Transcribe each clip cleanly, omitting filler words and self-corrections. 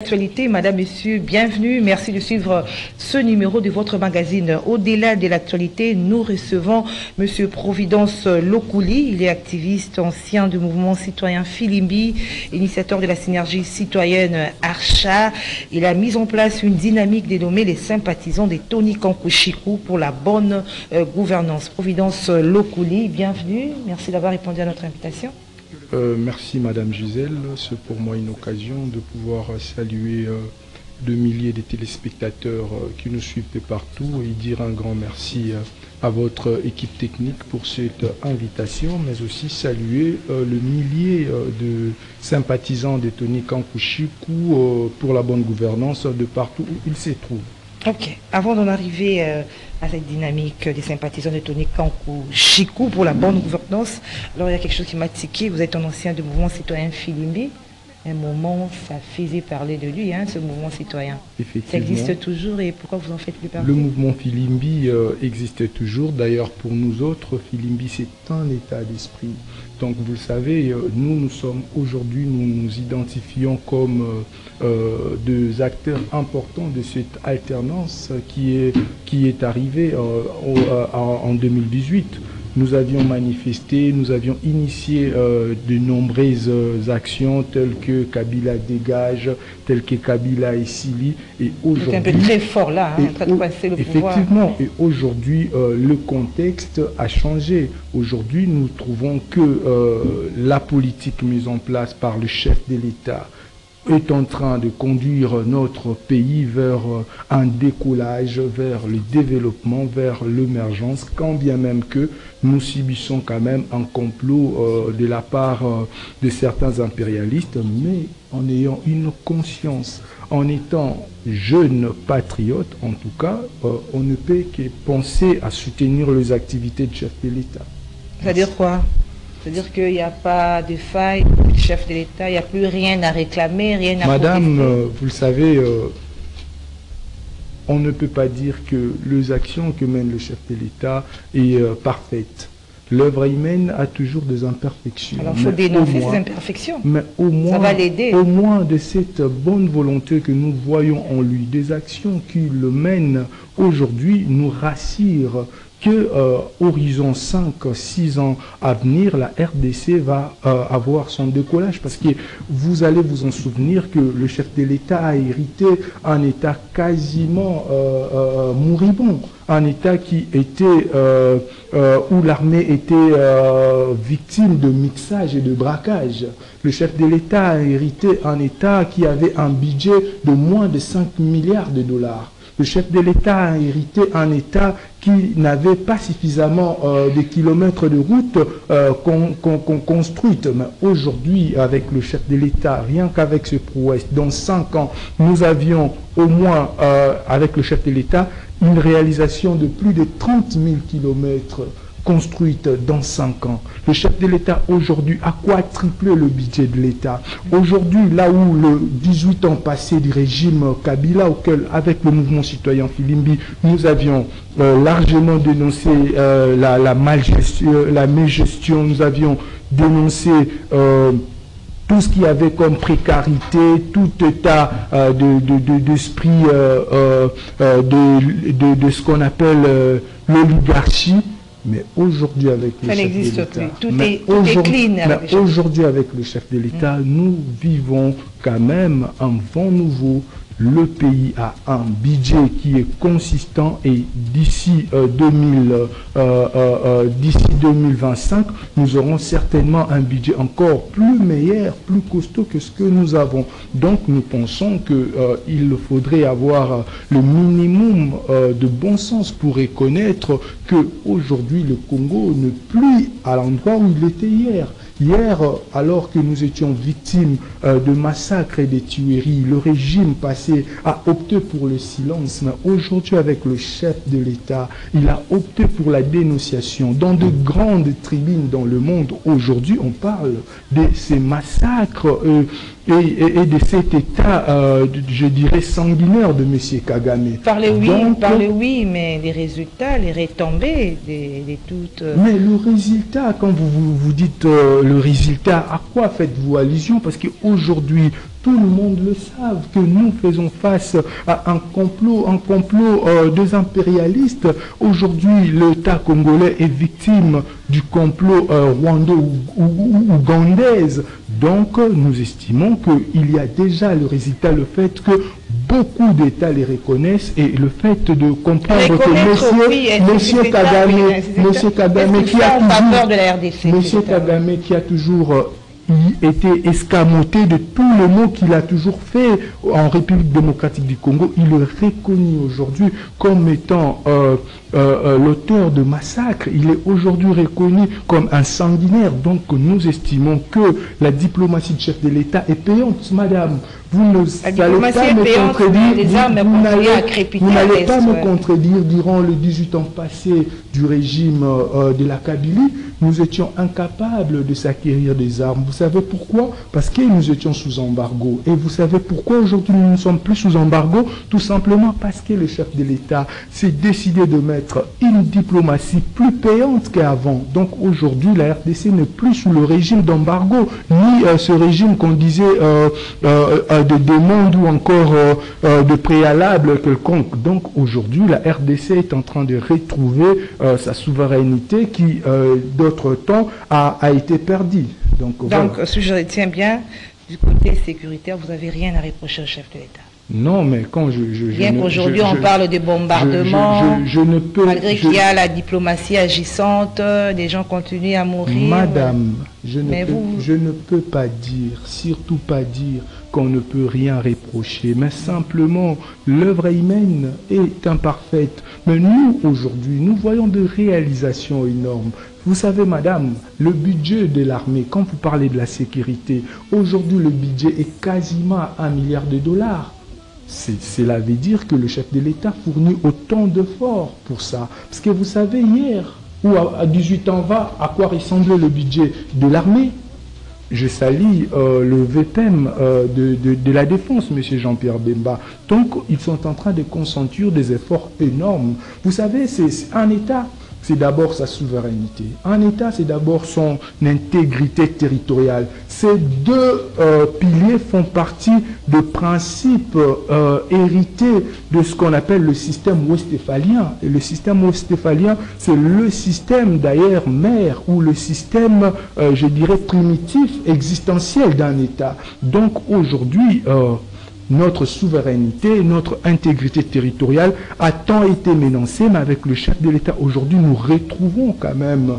Actualité, madame, monsieur, bienvenue. Merci de suivre ce numéro de votre magazine. Au-delà de l'actualité, nous recevons monsieur Providence Lokouli. Il est activiste ancien du mouvement citoyen Filimbi, initiateur de la synergie citoyenne Archa. Il a mis en place une dynamique dénommée les sympathisants de Tony Kankou-Chikou pour la bonne gouvernance. Providence Lokouli, bienvenue. Merci d'avoir répondu à notre invitation. Merci Madame Gisèle, c'est pour moi une occasion de pouvoir saluer de milliers de téléspectateurs qui nous suivent de partout et dire un grand merci à votre équipe technique pour cette invitation, mais aussi saluer le millier de sympathisants de Tony Kankou-Chikou pour la bonne gouvernance de partout où il se trouve. Ok, avant d'en arriver à cette dynamique des sympathisants de Tony Kankou-Chikou pour la bonne gouvernance, alors il y a quelque chose qui m'a tiqué. Vous êtes un ancien du mouvement citoyen Filimbi. Un moment, ça faisait parler de lui, hein, ce mouvement citoyen. Ça existe toujours et pourquoi vous en faites plus partie? Le mouvement Filimbi existe toujours. D'ailleurs, pour nous autres, Filimbi, c'est un état d'esprit. Donc, vous le savez, nous sommes aujourd'hui, nous nous identifions comme des acteurs importants de cette alternance qui est arrivée en 2018. Nous avions manifesté, nous avions initié de nombreuses actions telles que Kabila dégage, telles que Kabila et Sili. Et aujourd'hui, un peu très fort là, hein, en train de passer le pouvoir. Effectivement, et aujourd'hui, le contexte a changé. Aujourd'hui, nous trouvons que la politique mise en place par le chef de l'État est en train de conduire notre pays vers un décollage, vers le développement, vers l'émergence, quand bien même que nous subissons quand même un complot de la part de certains impérialistes, mais en ayant une conscience, en étant jeune patriote, en tout cas, on ne peut que penser à soutenir les activités du chef de l'État. C'est-à-dire quoi? C'est-à-dire qu'il n'y a pas de faille du chef de l'État, il n'y a plus rien à réclamer, rien à Madame, vous le savez, on ne peut pas dire que les actions que mène le chef de l'État est parfaite. L'œuvre humaine a toujours des imperfections. Alors il faut dénoncer ces imperfections. Mais au moins, ça va l'aider. Au moins de cette bonne volonté que nous voyons en lui, des actions qu'il mène aujourd'hui nous rassurent que horizon 5-6 ans à venir, la RDC va avoir son décollage, parce que vous allez vous en souvenir que le chef de l'État a hérité un État quasiment moribond, un État qui était où l'armée était victime de mixage et de braquage. Le chef de l'État a hérité un État qui avait un budget de moins de 5 milliards de dollars. Le chef de l'État a hérité un État qui n'avait pas suffisamment de kilomètres de route construites. Mais aujourd'hui, avec le chef de l'État, rien qu'avec ce prouesse, dans 5 ans, nous avions au moins, avec le chef de l'État, une réalisation de plus de 30 000 kilomètres construite dans 5 ans. Le chef de l'État aujourd'hui a quadruplé le budget de l'État. Aujourd'hui, là où le 18 ans passé du régime Kabila, auquel, avec le mouvement citoyen Filimbi, nous avions largement dénoncé la mégestion, nous avions dénoncé tout ce qu'il y avait comme précarité, tout état d'esprit de ce qu'on appelle l'oligarchie. Mais aujourd'hui, avec le chef de l'État, aujourd'hui avec le chef de l'État, nous vivons quand même un vent nouveau. Le pays a un budget qui est consistant et d'ici 2025, nous aurons certainement un budget encore plus meilleur, plus costaud que ce que nous avons. Donc nous pensons qu'il faudrait avoir le minimum de bon sens pour reconnaître qu'aujourd'hui le Congo n'est plus à l'endroit où il était hier. Hier, alors que nous étions victimes de massacres et de tueries, le régime passé a opté pour le silence. Mais aujourd'hui, avec le chef de l'État, il a opté pour la dénonciation. Dans de grandes tribunes dans le monde, aujourd'hui, on parle de ces massacres et de cet état, je dirais, sanguinaire de M. Kagame. Parlez oui, mais les résultats, les retombées de toutes... Mais le résultat, quand vous dites le résultat, à quoi faites-vous allusion? Parce qu'aujourd'hui, tout le monde le savent que nous faisons face à un complot des impérialistes. Aujourd'hui, l'État congolais est victime du complot rwando-ougandaise. Donc, nous estimons qu'il y a déjà le résultat, le fait que beaucoup d'États les reconnaissent et le fait de comprendre que Monsieur Kagame qui a toujours été escamoté de tous les maux qu'il a toujours fait en République démocratique du Congo, il est reconnu aujourd'hui comme étant l'auteur de massacres. Il est aujourd'hui reconnu comme un sanguinaire. Donc nous estimons que la diplomatie du chef de l'État est payante, madame. Vous n'allez pas me contredire durant les 18 ans passés du régime de la Kabylie. Nous étions incapables de s'acquérir des armes. Vous savez pourquoi? Parce que nous étions sous embargo. Et vous savez pourquoi aujourd'hui nous ne sommes plus sous embargo? Tout simplement parce que le chef de l'État s'est décidé de mettre une diplomatie plus payante qu'avant. Donc aujourd'hui, la RDC n'est plus sous le régime d'embargo, ni ce régime qu'on disait de demande ou encore de préalable quelconque. Donc aujourd'hui, la RDC est en train de retrouver sa souveraineté qui, d'autres temps, a été perdue. Donc voilà. Si je retiens bien, du côté sécuritaire, vous n'avez rien à reprocher au chef de l'État? Non, mais quand bien qu'aujourd'hui on parle de bombardements, malgré qu'il y a la diplomatie agissante, des gens continuent à mourir. Madame, je ne peux pas dire, surtout pas dire qu'on ne peut rien reprocher, mais simplement l'œuvre humaine est imparfaite. Mais nous, aujourd'hui, nous voyons des réalisations énormes. Vous savez, madame, le budget de l'armée, quand vous parlez de la sécurité, aujourd'hui le budget est quasiment à $1 milliard. Cela veut dire que le chef de l'État fournit autant d'efforts pour ça. Parce que vous savez, hier, ou à 18 ans va, à quoi ressemblait le budget de l'armée? Je salue le VPM de la Défense, M. Jean-Pierre Bemba. Donc, ils sont en train de consentir des efforts énormes. Vous savez, c'est un État. C'est d'abord sa souveraineté. Un État, c'est d'abord son intégrité territoriale. Ces deux piliers font partie de principes hérités de ce qu'on appelle le système westphalien. Et le système westphalien, c'est le système d'ailleurs mère ou le système, je dirais, primitif, existentiel d'un État. Donc aujourd'hui, notre souveraineté, notre intégrité territoriale a tant été menacée, mais avec le chef de l'État, aujourd'hui, nous retrouvons quand même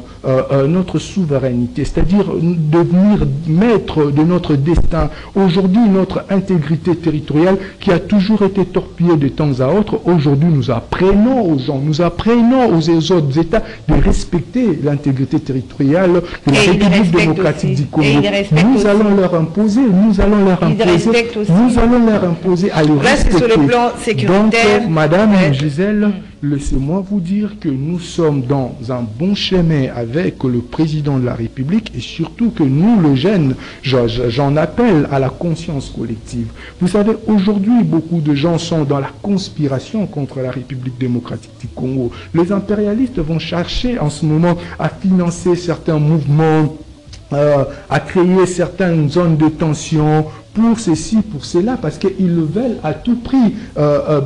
notre souveraineté, c'est-à-dire devenir maître de notre destin. Aujourd'hui, notre intégrité territoriale, qui a toujours été torpillée de temps à autre, aujourd'hui, nous apprenons aux gens, nous apprenons aux autres États de respecter l'intégrité territoriale de la République démocratique du Congo. Nous allons leur imposer, nous allons leur imposer à le respecter. Sur le plan sécuritaire. Donc, Madame Gisèle, laissez-moi vous dire que nous sommes dans un bon chemin avec le président de la République et surtout que nous, les jeunes, j'en appelle à la conscience collective. Vous savez, aujourd'hui, beaucoup de gens sont dans la conspiration contre la République démocratique du Congo. Les impérialistes vont chercher en ce moment à financer certains mouvements, à créer certaines zones de tension, pour ceci, pour cela, parce qu'ils veulent à tout prix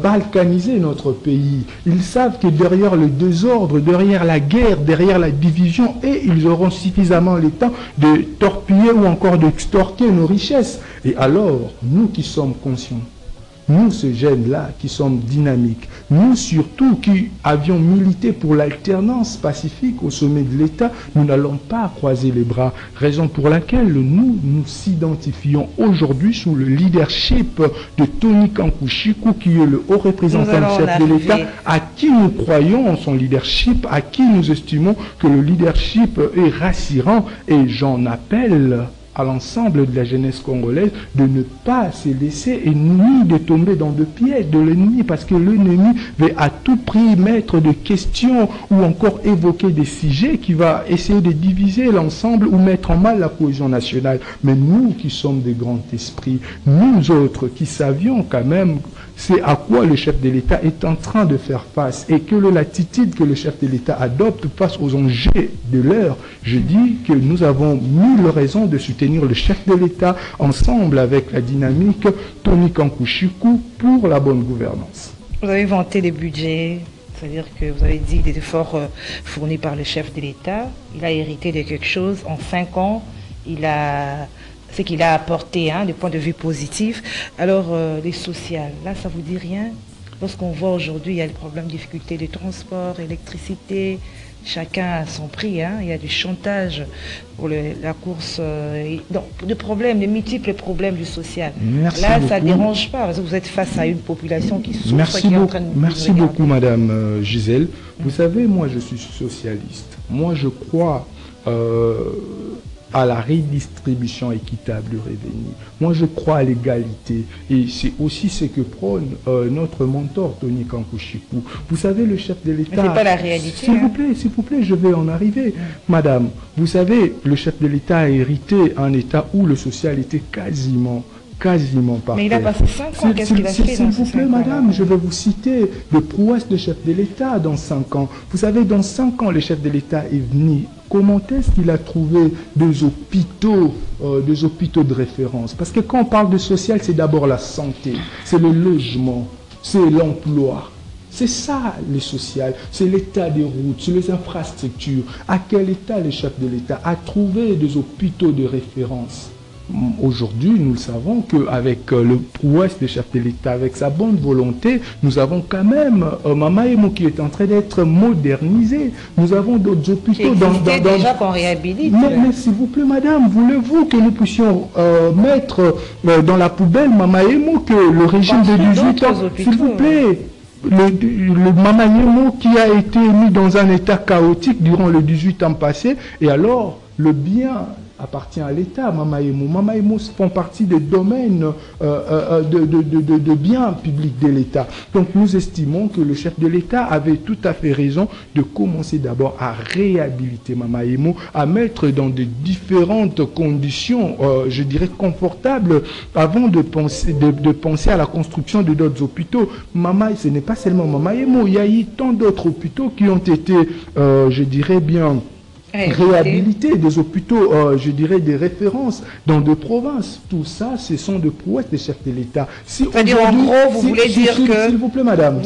balkaniser notre pays. Ils savent que derrière le désordre, derrière la guerre, derrière la division, et ils auront suffisamment le temps de torpiller ou encore d'extorquer nos richesses. Et alors, nous qui sommes conscients, nous, ces jeunes-là, qui sommes dynamiques, nous surtout qui avions milité pour l'alternance pacifique au sommet de l'État, nous n'allons pas croiser les bras. Raison pour laquelle nous s'identifions aujourd'hui sous le leadership de Tony Kankushiku, qui est le haut représentant chef de l'État, à qui nous croyons en son leadership, à qui nous estimons que le leadership est rassurant. Et j'en appelle à l'ensemble de la jeunesse congolaise de ne pas se laisser et ni de tomber dans le piège de l'ennemi, parce que l'ennemi veut à tout prix mettre des questions ou encore évoquer des sujets qui va essayer de diviser l'ensemble ou mettre en mal la cohésion nationale. Mais nous qui sommes des grands esprits, nous autres qui savions quand même c'est à quoi le chef de l'État est en train de faire face et que l'attitude que le chef de l'État adopte face aux enjeux de l'heure, je dis que nous avons mille raisons de soutenir le chef de l'État ensemble avec la dynamique Tony Kankou-Chikou pour la bonne gouvernance. Vous avez vanté les budgets, c'est-à-dire que vous avez dit des efforts fournis par le chef de l'État. Il a hérité de quelque chose en 5 ans. Ce qu'il a apporté, du point de vue positif. Alors, les sociales, là, ça vous dit rien? Lorsqu'on voit aujourd'hui, il y a des problèmes, difficultés de transport, électricité, chacun a son prix, il y a du chantage pour la course, donc, de multiples problèmes du social. Merci là, beaucoup. Ça ne dérange pas, parce que vous êtes face à une population qui souffre. Merci beaucoup, Madame Gisèle. Vous savez, moi, je suis socialiste. Moi, je crois à la redistribution équitable du revenu. Moi, je crois à l'égalité. Et c'est aussi ce que prône notre mentor, Tony Kankou-Chikou. Vous savez, le chef de l'État... Mais c'est pas la réalité. S'il vous plaît, je vais en arriver. Madame, vous savez, le chef de l'État a hérité un État où le social était quasiment parfait. Mais il a passé 5 ans, qu'est-ce qu'il a fait? S'il vous plaît, madame, je vais vous citer le prouesse de chef de l'État dans 5 ans. Vous savez, dans 5 ans, le chef de l'État est venu. Comment est-ce qu'il a trouvé des hôpitaux de référence? Parce que quand on parle de social, c'est d'abord la santé, c'est le logement, c'est l'emploi. C'est ça, le social, c'est l'état des routes, c'est les infrastructures. À quel état le chef de l'État a trouvé des hôpitaux de référence? Aujourd'hui, nous le savons qu'avec le prouesse des chefs de l'État, avec sa bonne volonté, nous avons quand même Mamaemo qui est en train d'être modernisé. Nous avons d'autres hôpitaux déjà qu'on réhabilite. Mais s'il vous plaît, madame, voulez-vous que nous puissions mettre dans la poubelle Mamaemo que le régime de 18 ans, s'il vous plaît, le Mamaemo qui a été mis dans un état chaotique durant les 18 ans passés, et alors le bien appartient à l'État, Mamaemo. Mamaemo font partie des domaines de biens publics de l'État. Donc nous estimons que le chef de l'État avait tout à fait raison de commencer d'abord à réhabiliter Mamaemo, à mettre dans de différentes conditions, je dirais confortables, avant de penser à la construction de d'autres hôpitaux. Ce n'est pas seulement Mamaemo, il y a eu tant d'autres hôpitaux qui ont été, je dirais bien, réhabiliter des hôpitaux, je dirais des références dans des provinces. Tout ça, ce sont des prouesses des chefs de l'État. C'est-à-dire, en gros, vous voulez dire que... S'il vous plaît, madame,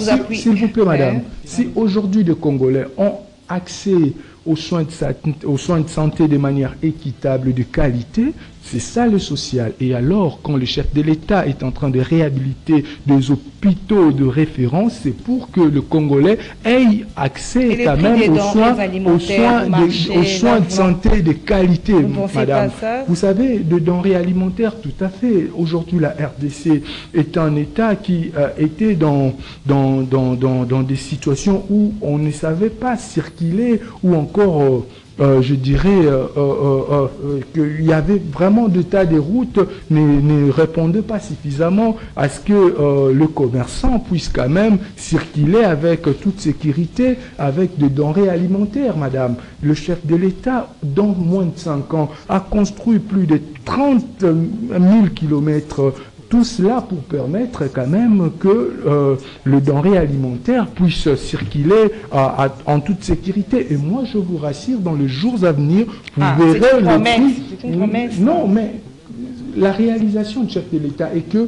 si aujourd'hui les Congolais ont accès aux soins de santé de manière équitable, de qualité, c'est ça le social. Et alors, quand le chef de l'État est en train de réhabiliter des hôpitaux de référence, c'est pour que le Congolais ait accès quand même aux soins de santé de qualité, madame. Vous savez, de denrées alimentaires, tout à fait. Aujourd'hui, la RDC est un État qui était dans des situations où on ne savait pas circuler ou encore... je dirais qu'il y avait vraiment des tas de routes ne répondaient pas suffisamment à ce que le commerçant puisse quand même circuler avec toute sécurité, avec des denrées alimentaires, madame. Le chef de l'État, dans moins de 5 ans, a construit plus de 30 000 kilomètres. Tout cela pour permettre quand même que le denrée alimentaire puisse circuler en toute sécurité. Et moi, je vous rassure, dans les jours à venir, vous verrez le prix. C'est une promesse. Non, mais la réalisation du chef de l'État est que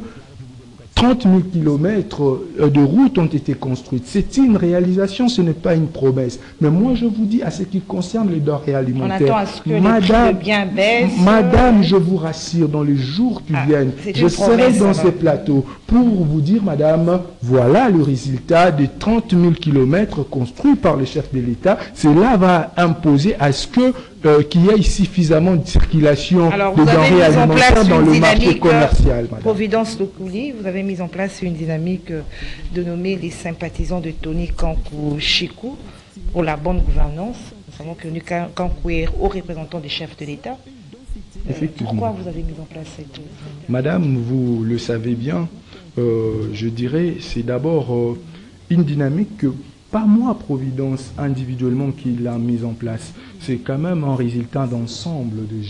30 000 kilomètres de routes ont été construites. C'est une réalisation, ce n'est pas une promesse. Mais moi, je vous dis, à ce qui concerne les denrées alimentaires... On attend à ce que le prix de bien baisse. Madame, je vous rassure, dans les jours qui viennent, je serai dans ces plateaux pour vous dire, madame, voilà le résultat des 30 000 kilomètres construits par le chef de l'État. Cela va imposer à ce que qu'il y ait suffisamment de circulation de denrées alimentaires dans le marché commercial. Madame. Providence Lokouli, vous avez mis en place une dynamique de nommer les sympathisants de Tony Kankou-Chikou pour la bonne gouvernance. Nous savons que Tony Kankou est haut représentant des chefs de l'État. Effectivement. Pourquoi vous avez mis en place cette... Madame, vous le savez bien, je dirais, c'est d'abord une dynamique que pas moi, Providence, individuellement, qui l'a mise en place. C'est quand même un résultat d'ensemble de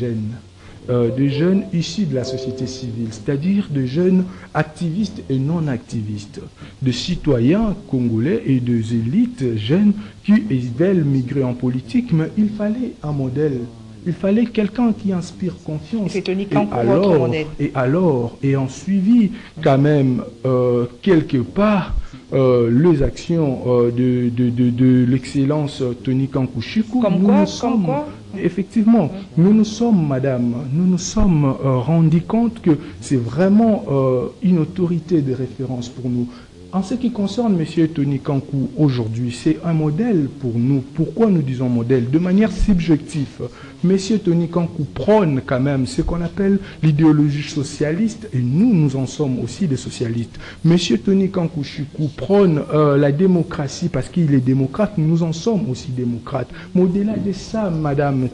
jeunes issus de la société civile, c'est-à-dire de jeunes activistes et non activistes, de citoyens congolais et des élites jeunes qui veulent migrer en politique, mais il fallait un modèle. Il fallait quelqu'un qui inspire confiance. C'est Tony Kankou, votre modèle. Et en suivi quand même quelque part les actions de l'excellence Tony Kankou Chikou. Comme quoi Effectivement, nous nous sommes, madame, nous nous sommes rendus compte que c'est vraiment une autorité de référence pour nous. En ce qui concerne M. Tony Kankou aujourd'hui, c'est un modèle pour nous. Pourquoi nous disons modèle? De manière subjective, M. Tony Kankou prône quand même ce qu'on appelle l'idéologie socialiste et nous en sommes aussi des socialistes. M. Tony Kankou Chikou prône la démocratie parce qu'il est démocrate, nous en sommes aussi démocrates. Mais au-delà de ça, Madame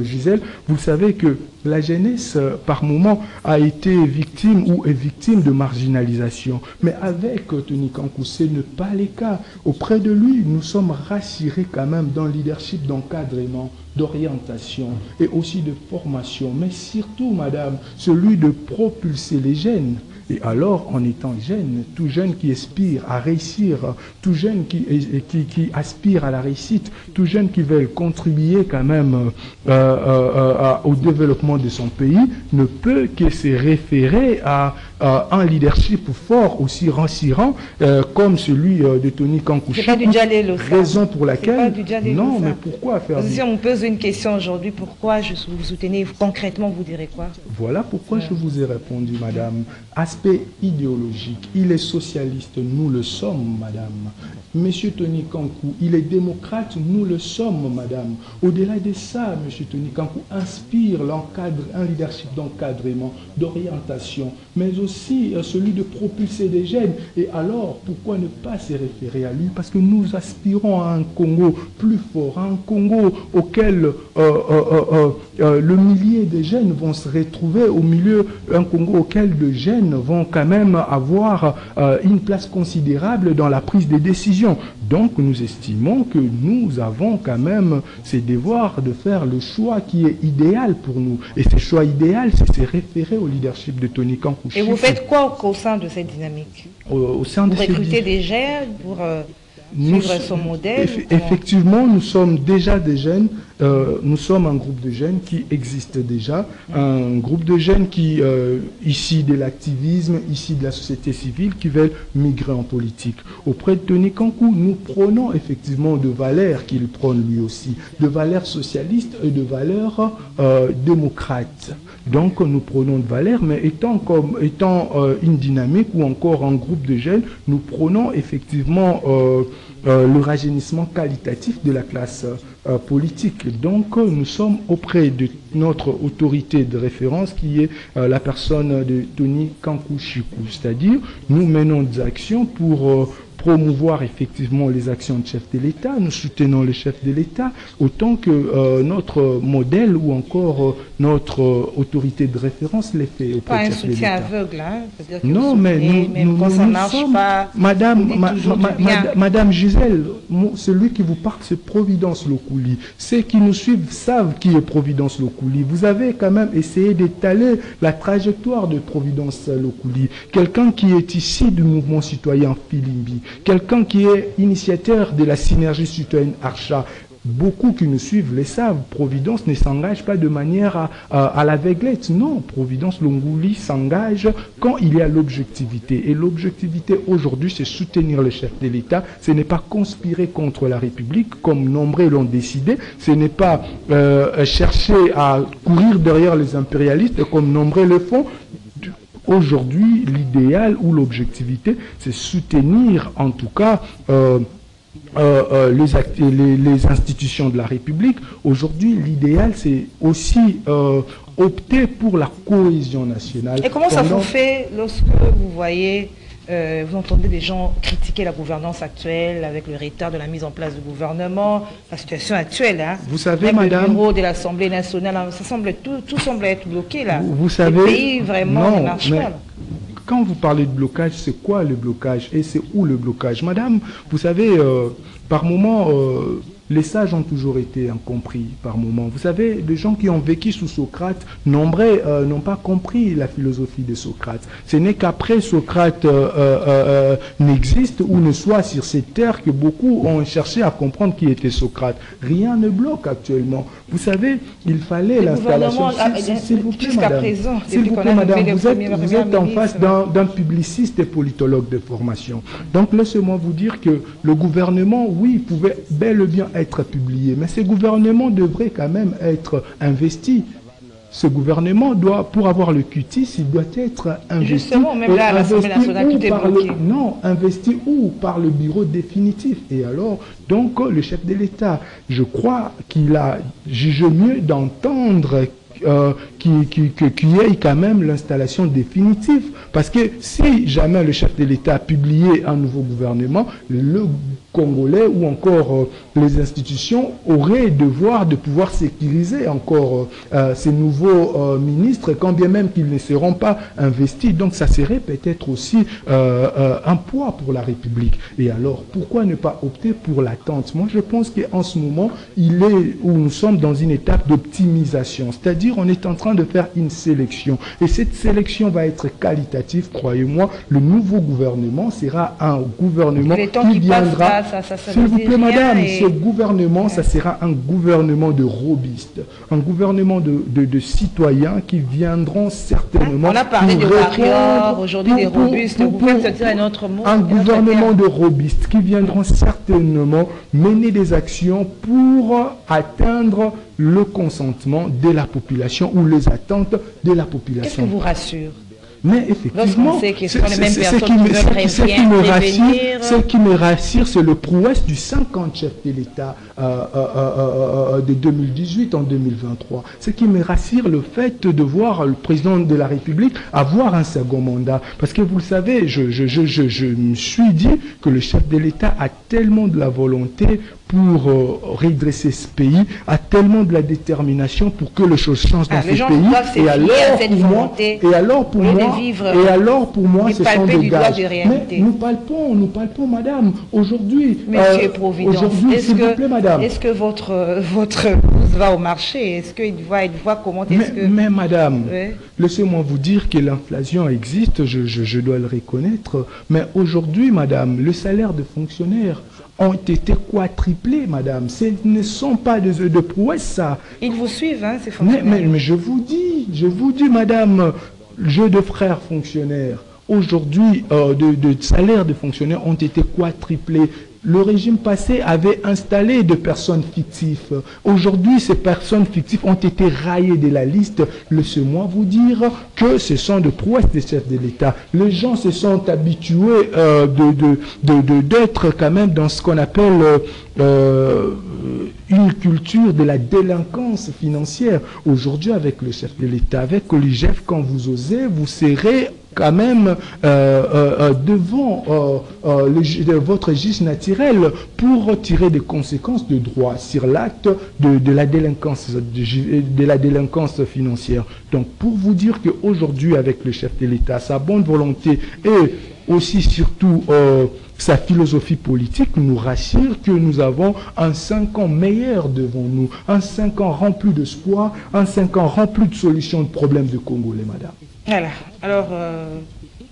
Gisèle, vous savez que la jeunesse, par moment, a été victime ou est victime de marginalisation. Mais avec Tony Kankou, ce n'est pas le cas. Auprès de lui, nous sommes rassurés quand même dans le leadership d'encadrement, d'orientation et aussi de formation. Mais surtout, madame, celui de propulser les jeunes. Et alors, en étant jeune, tout jeune qui aspire à réussir, tout jeune qui aspire à la réussite, tout jeune qui veut contribuer quand même au développement de son pays, ne peut que se référer à un leadership fort, aussi rassurant, comme celui de Tony Kankou. C'est pas du Djalé, raison pour laquelle... Non, mais pourquoi faire... Si on me pose une question aujourd'hui, pourquoi vous soutenez concrètement, vous direz quoi? Voilà pourquoi je vous ai répondu, madame. Aspect idéologique, il est socialiste, nous le sommes, madame. Monsieur Tony Kankou, il est démocrate, nous le sommes, madame. Au-delà de ça, monsieur Tony Kankou inspire un leadership d'encadrement, d'orientation, mais aussi celui de propulser des jeunes. Et alors, pourquoi ne pas se référer à lui? Parce que nous aspirons à un Congo plus fort, à un Congo auquel le millier de jeunes vont se retrouver au milieu, un Congo auquel de jeunes vont quand même avoir une place considérable dans la prise des décisions. Donc nous estimons que nous avons quand même ce devoir de faire le choix qui est idéal pour nous. Et ce choix idéal, c'est se référer au leadership de Tony Kankou. Et vous faites quoi au sein de cette dynamique? Au sein de recrutez des jeunes pour suivre son modèle? Effectivement, nous sommes déjà des jeunes. Nous sommes un groupe de jeunes qui existe déjà, un groupe de jeunes qui, ici de l'activisme, ici de la société civile, qui veulent migrer en politique. Auprès de Tony Kankou, nous prenons effectivement de valeurs qu'il prône lui aussi, de valeurs socialistes et de valeurs démocrates. Donc nous prenons de valeurs, mais étant une dynamique ou encore un groupe de jeunes, nous prenons effectivement le rajeunissement qualitatif de la classe politique. Donc nous sommes auprès de notre autorité de référence qui est la personne de Tony Kankou Chikou. C'est-à-dire nous menons des actions pour promouvoir effectivement les actions de chef de l'État, nous soutenons le chef de l'État, autant que notre modèle ou encore notre autorité de référence l'est fait auprès du chef de l'État. Pas un soutien aveugle, hein? Non, mais nous sommes... Pas, Madame Gisèle, celui qui vous parle, c'est Providence Lokouli. Ceux qui nous suivent savent qui est Providence Lokouli. Vous avez quand même essayé d'étaler la trajectoire de Providence Lokouli. Quelqu'un qui est ici du mouvement citoyen Filimbi. Quelqu'un qui est initiateur de la synergie citoyenne Archa. Beaucoup qui nous suivent le savent, Providence ne s'engage pas de manière à l'aveuglette. Non, Providence Lokouli s'engage quand il y a l'objectivité. Et l'objectivité aujourd'hui, c'est soutenir le chef de l'État. Ce n'est pas conspirer contre la République, comme nombreux l'ont décidé. Ce n'est pas chercher à courir derrière les impérialistes, comme nombreux le font. Aujourd'hui, l'idéal ou l'objectivité, c'est soutenir en tout cas les institutions de la République. Aujourd'hui, l'idéal, c'est aussi opter pour la cohésion nationale. Et comment ça vous fait lorsque vous voyez vous entendez des gens critiquer la gouvernance actuelle avec le retard de la mise en place du gouvernement, la situation actuelle. Hein. Vous savez, même madame, le bureau de l'Assemblée nationale, ça semble, tout semble être bloqué là. Vous savez, le pays vraiment ne marche pas. Là. Quand vous parlez de blocage, c'est quoi le blocage et c'est où le blocage? Madame, vous savez, par moment, les sages ont toujours été incompris par moment. Vous savez, les gens qui ont vécu sous Socrate, nombreux n'ont pas compris la philosophie de Socrate. Ce n'est qu'après Socrate n'existe ou ne soit sur cette terre que beaucoup ont cherché à comprendre qui était Socrate. Rien ne bloque actuellement. Vous savez, il fallait l'installation. S'il vous plaît, madame. S'il vous plaît, madame, vous êtes en face d'un publiciste et politologue de formation. Donc, laissez-moi vous dire que le gouvernement, oui, pouvait bel et bien être publié, mais ce gouvernement devrait quand même être investi. Ce gouvernement doit, pour avoir le cutis, il doit être investi. Justement, même là, l'Assemblée nationale, tout est bloqué. Non, investi où? Par le bureau définitif. Et alors, donc, le chef de l'État, je crois qu'il a jugé mieux d'entendre qu'il y ait quand même l'installation définitive. Parce que si jamais le chef de l'État a publié un nouveau gouvernement, le Congolais ou encore les institutions auraient devoir de pouvoir sécuriser encore ces nouveaux ministres, quand bien même qu'ils ne seront pas investis. Donc ça serait peut-être aussi un poids pour la République. Et alors, pourquoi ne pas opter pour l'attente? Moi, je pense qu'en ce moment, nous sommes dans une étape d'optimisation. C'est-à-dire, on est en train de faire une sélection. Et cette sélection va être qualitative, croyez-moi. Le nouveau gouvernement sera un gouvernement qui viendra... S'il vous plaît, madame, ce gouvernement, ça sera un gouvernement de robustes, un gouvernement de citoyens qui viendront certainement... On a parlé de warriors, aujourd'hui des robustes, vous pouvez se dire un autre mot. Un gouvernement de robustes qui viendront certainement mener des actions pour atteindre le consentement de la population ou les attentes de la population. Qu'est-ce qui vous rassure? Mais effectivement, ce qui me rassure, c'est le prouesse du 50 chef de l'État de 2018 en 2023. Ce qui me rassure, le fait de voir le président de la République avoir un second mandat. Parce que vous le savez, je me suis dit que le chef de l'État a tellement de la volonté pour redresser ce pays, a tellement de la détermination pour que les choses changent dans ce pays. Et alors pour moi, ce sont des gages. Mais nous palpons, madame. Aujourd'hui, Monsieur Providence, s'il vous plaît, madame. Est-ce que votre bourse va au marché? Est-ce qu'il voit comment est-ce que... Mais madame, laissez-moi vous dire que l'inflation existe, je dois le reconnaître. Mais aujourd'hui, madame, le salaire de fonctionnaires ont été quadruplés, madame. Ce ne sont pas de prouesse, ça. Ils vous suivent, hein, ces fonctionnaires. Mais je vous dis, madame, jeu de frères fonctionnaires. Aujourd'hui, de salaires de fonctionnaires ont été quadruplés. Le régime passé avait installé de personnes fictives. Aujourd'hui, ces personnes fictives ont été raillées de la liste. Laissez-moi vous dire que ce sont de prouesses des chefs de l'État. Les gens se sont habitués d'être quand même dans ce qu'on appelle une culture de la délinquance financière. Aujourd'hui, avec le chef de l'État, avec l'IGF, quand vous osez, vous serez quand même devant votre juge naturel pour tirer des conséquences de droit sur l'acte de la délinquance financière. Donc pour vous dire qu'aujourd'hui avec le chef de l'État, sa bonne volonté et aussi surtout sa philosophie politique nous rassure que nous avons un 5 ans meilleur devant nous, un 5 ans rempli d'espoir, un 5 ans rempli de solutions de problèmes de Congolais, madame. Voilà. Alors,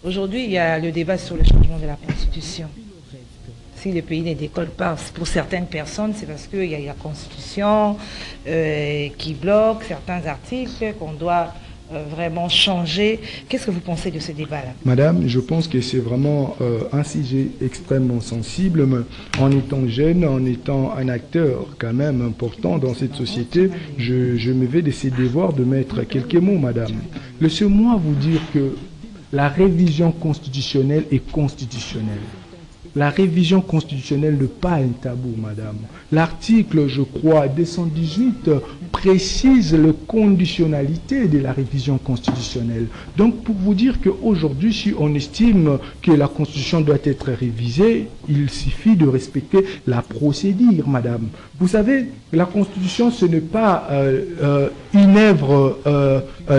aujourd'hui, il y a le débat sur le changement de la Constitution. Si le pays ne décolle pas, pour certaines personnes, c'est parce qu'il y a la Constitution qui bloque certains articles qu'on doit vraiment changer. Qu'est-ce que vous pensez de ce débat-là? Madame, je pense que c'est vraiment un sujet extrêmement sensible. Mais en étant jeune, en étant un acteur quand même important dans cette société, je me vais de ces devoirs de mettre quelques mots, madame. Laissez-moi vous dire que la révision constitutionnelle est constitutionnelle. la révision constitutionnelle n'est pas un tabou, madame. L'article, je crois, 218 précise la conditionnalité de la révision constitutionnelle. Donc, pour vous dire qu'aujourd'hui, si on estime que la Constitution doit être révisée, il suffit de respecter la procédure, madame. Vous savez, la Constitution, ce n'est pas une œuvre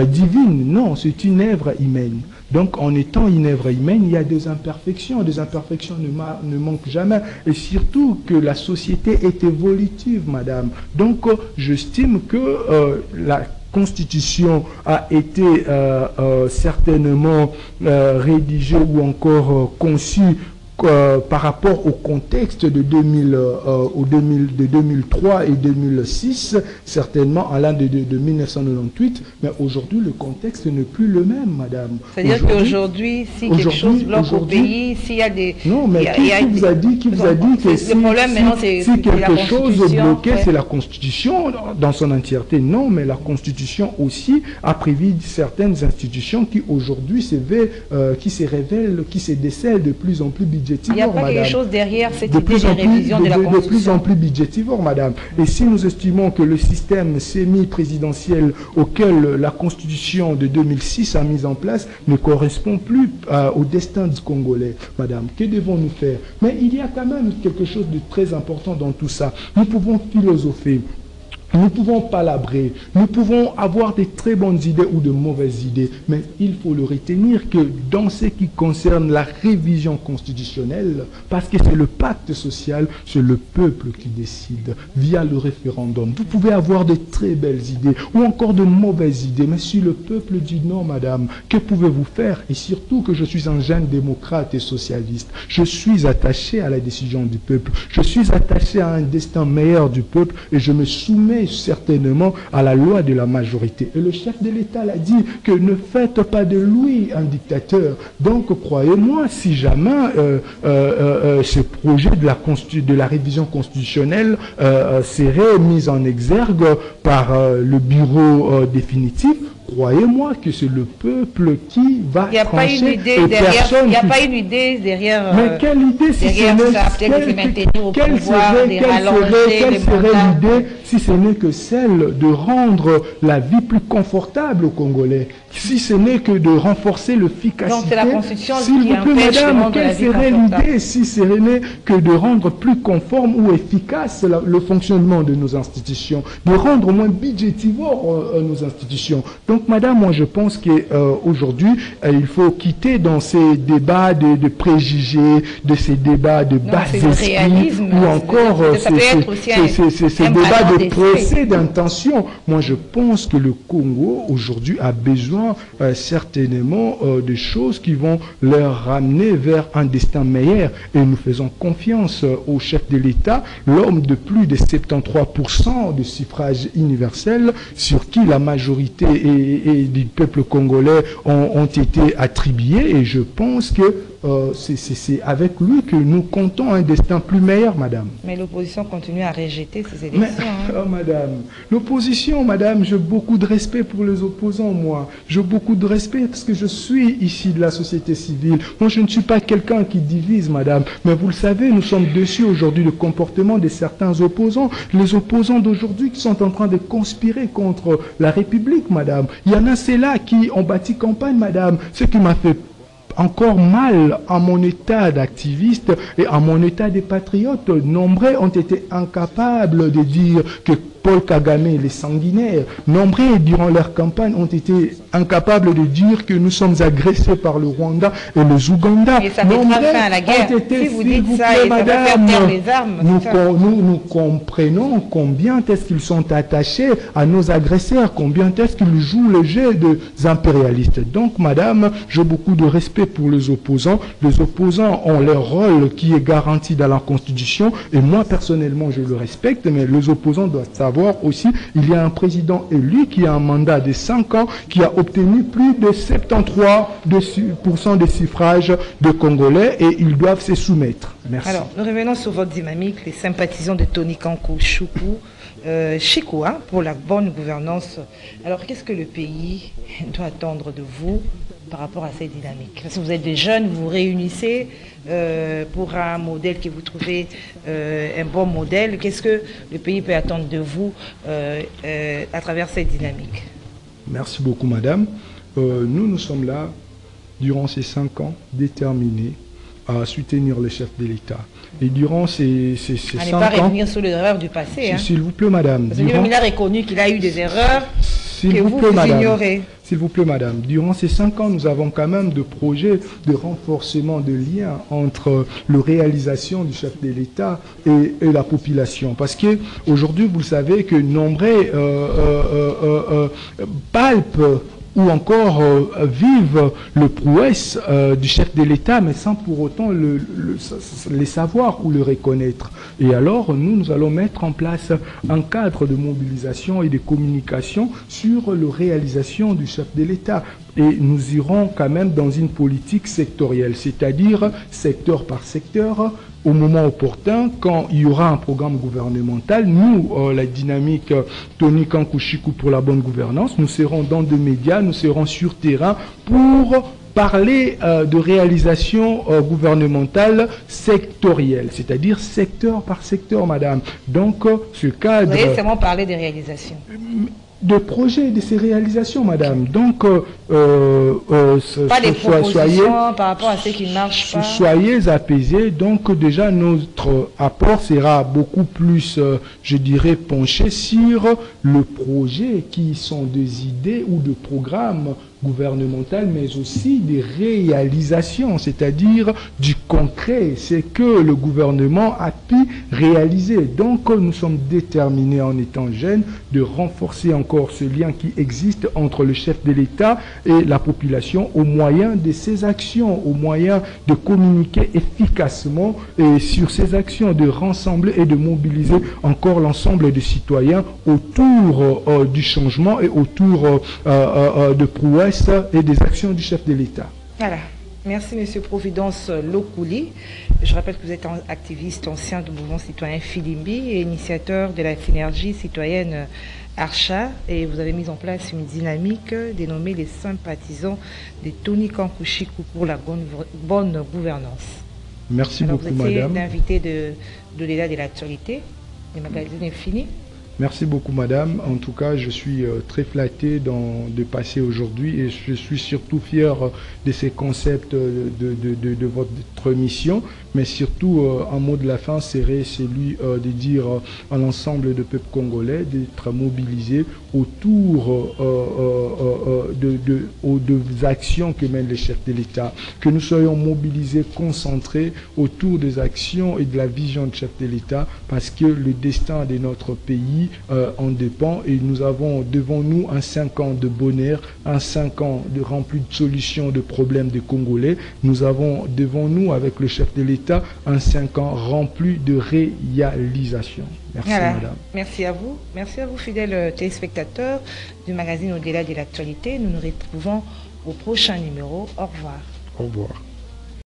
divine, non, c'est une œuvre humaine. Donc, en étant une œuvre humaine, il y a des imperfections. Des imperfections ne manquent jamais. Et surtout que la société est évolutive, madame. Donc, j'estime que la Constitution a été certainement rédigée ou encore conçue par rapport au contexte de 2003 et 2006, certainement allant de 1998, mais aujourd'hui le contexte n'est plus le même, madame. C'est-à-dire qu'aujourd'hui, si quelque chose bloque au pays, s'il y a des... Non, mais qui vous a dit que si quelque chose est bloqué, c'est la Constitution dans son entièreté? Non, mais la Constitution aussi a prévu certaines institutions qui aujourd'hui se révèlent, qui se décèlent de plus en plus budgétivores. Il n'y a pas quelque chose derrière cette idée de révision de la Constitution. De plus en plus budgétivore, madame. Et si nous estimons que le système semi-présidentiel auquel la Constitution de 2006 a mis en place ne correspond plus au destin du Congolais, madame, que devons-nous faire? Mais il y a quand même quelque chose de très important dans tout ça. Nous pouvons philosopher. Nous pouvons palabrer, nous pouvons avoir de très bonnes idées ou de mauvaises idées, mais il faut le retenir que dans ce qui concerne la révision constitutionnelle, parce que c'est le pacte social, c'est le peuple qui décide via le référendum. Vous pouvez avoir de très belles idées ou encore de mauvaises idées, mais si le peuple dit non, madame, que pouvez-vous faire? Et surtout que je suis un jeune démocrate et socialiste, je suis attaché à la décision du peuple, je suis attaché à un destin meilleur du peuple et je me soumets certainement à la loi de la majorité. Et le chef de l'État l'a dit que ne faites pas de lui un dictateur. Donc, croyez-moi, si jamais ce projet de la révision constitutionnelle serait mis en exergue par le bureau définitif, croyez-moi que c'est le peuple qui va trancher. Il n'y a pas une idée derrière. Mais quelle idée si derrière ça, peut-être de se maintenir au pouvoir, de rallonger les mandats. L'idée si ce n'est que celle de rendre la vie plus confortable aux Congolais, si ce n'est que de renforcer l'efficacité. Donc c'est la Constitution s'il qui vous plaît, empêche madame, de rendre la vie quelle serait confortable. l'idée si ce n'est que de rendre plus conforme ou efficace le fonctionnement de nos institutions, de rendre moins budgétivore nos institutions. Donc, madame, moi je pense qu'aujourd'hui, il faut quitter dans ces débats de préjugés, de ces débats de bas esprit, ou encore ces débats de procès d'intention. Moi je pense que le Congo aujourd'hui a besoin certainement de choses qui vont leur ramener vers un destin meilleur. Et nous faisons confiance au chef de l'État, l'homme de plus de 73% de suffrage universel, sur qui la majorité et du peuple congolais ont été attribués. Et je pense que c'est avec lui que nous comptons un destin plus meilleur, madame. Mais l'opposition continue à rejeter ces élections. Oh, madame, l'opposition, madame, j'ai beaucoup de respect pour les opposants, moi. J'ai beaucoup de respect parce que je suis ici de la société civile. Moi, je ne suis pas quelqu'un qui divise, madame. Mais vous le savez, nous sommes dessus aujourd'hui le comportement de certains opposants. Les opposants d'aujourd'hui qui sont en train de conspirer contre la République, madame. Il y en a ceux-là qui ont bâti campagne, madame. Ce qui m'a fait encore mal à mon état d'activiste et à mon état de patriote. Nombreux ont été incapables de dire que Paul Kagame et les sanguinaires, nombreux durant leur campagne ont été incapables de dire que nous sommes agressés par le Rwanda et le Ouganda. Et ça mettra fin à la guerre. Si vous dites ça, et ça va faire taire les armes. Nous comprenons combien est-ce qu'ils sont attachés à nos agresseurs, combien est-ce qu'ils jouent le jeu des impérialistes. Donc, madame, j'ai beaucoup de respect pour les opposants. Les opposants ont leur rôle qui est garanti dans la Constitution et moi, personnellement, je le respecte, mais les opposants doivent savoir aussi, il y a un président élu qui a un mandat de 5 ans, qui a obtenu plus de 73% des suffrages de Congolais et ils doivent se soumettre. Merci. Alors, nous revenons sur votre dynamique. Les sympathisants de Tony Kankou Choukou Chico, hein, pour la bonne gouvernance. Alors, qu'est-ce que le pays doit attendre de vous par rapport à cette dynamique? Parce que vous êtes des jeunes, vous vous réunissez pour un modèle que vous trouvez un bon modèle. Qu'est-ce que le pays peut attendre de vous à travers cette dynamique? Merci beaucoup, madame. Nous sommes là, durant ces 5 ans, déterminés à soutenir le chef de l'État. Et durant ces 5 ans... À ne pas revenir sur les erreurs du passé. S'il vous plaît, madame. Parce que lui-même, il a reconnu qu'il a eu des erreurs que vous ignorez. S'il vous plaît, madame. Durant ces 5 ans, nous avons quand même de projets de renforcement de liens entre la réalisation du chef de l'État et la population. Parce que aujourd'hui, vous le savez que nombreux palpent ou encore vivent le prouesse du chef de l'État, mais sans pour autant les savoir ou le reconnaître. Et alors, nous allons mettre en place un cadre de mobilisation et de communication sur la réalisation du chef de l'État. Et nous irons quand même dans une politique sectorielle, c'est-à-dire secteur par secteur, au moment opportun, quand il y aura un programme gouvernemental. Nous, la dynamique Tony Kankou-Chikou pour la bonne gouvernance, nous serons dans des médias, nous serons sur terrain pour parler de réalisation gouvernementale sectorielle, c'est-à-dire secteur par secteur, madame. Donc, ce cadre... Vous allez seulement parler des réalisations. De projets, de ces réalisations, madame. Donc, pas des propositions par rapport à ce qui ne marche pas. Soyez apaisés. Donc, déjà, notre apport sera beaucoup plus, je dirais, penché sur le projet qui sont des idées ou de programmes gouvernementales, mais aussi des réalisations, c'est-à-dire du concret, c'est que le gouvernement a pu réaliser. Donc, nous sommes déterminés en étant jeunes de renforcer encore ce lien qui existe entre le chef de l'État et la population au moyen de ses actions, au moyen de communiquer efficacement et sur ces actions, de rassembler et de mobiliser encore l'ensemble des citoyens autour du changement et autour de prouesses et des actions du chef de l'État. Voilà. Merci, Monsieur Providence Lokouli. Je rappelle que vous êtes un activiste ancien du mouvement citoyen Filimbi et initiateur de la synergie citoyenne Archa. Et vous avez mis en place une dynamique dénommée les sympathisants de Tony Kankou-Chikou pour la bonne gouvernance. Merci beaucoup, madame. Vous êtes invité de l'État de l'actualité. Le magazine est fini. Merci beaucoup, madame. En tout cas, je suis très flatté de passer aujourd'hui et je suis surtout fier de ces concepts de votre mission. Mais surtout, un mot de la fin serait celui de dire à l'ensemble du peuple congolais d'être mobilisé autour des actions que mènent les chefs de l'État. Que nous soyons mobilisés, concentrés autour des actions et de la vision du chef de l'État, parce que le destin de notre pays en dépend et nous avons devant nous un 5 ans de bonheur, un 5 ans de rempli de solutions de problèmes des Congolais. Nous avons devant nous avec le chef de l'État un 5 ans rempli de réalisation. Merci, voilà, madame. Merci à vous. Merci à vous, fidèles téléspectateurs du magazine Au-delà de l'actualité. Nous nous retrouvons au prochain numéro. Au revoir. Au revoir.